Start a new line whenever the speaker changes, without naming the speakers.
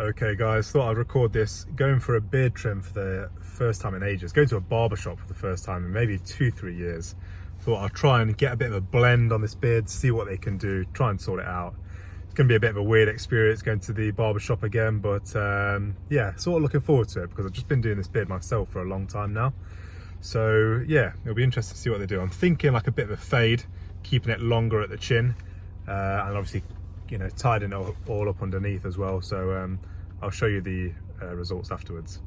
Okay guys, thought I'd record this. Going for a beard trim for the first time in ages. Going to a barber shop for the first time in maybe 2-3 years. Thought I'd try and get a bit of a blend on this beard, see what they can do, try and sort it out. It's going to be a bit of a weird experience going to the barber shop again, but yeah, sort of looking forward to it because I've just been doing this beard myself for a long time now. So yeah, it'll be interesting to see what they do. I'm thinking like a bit of a fade, keeping it longer at the chin, and obviously, you know, tidying it all up underneath as well. So I'll show you the results afterwards.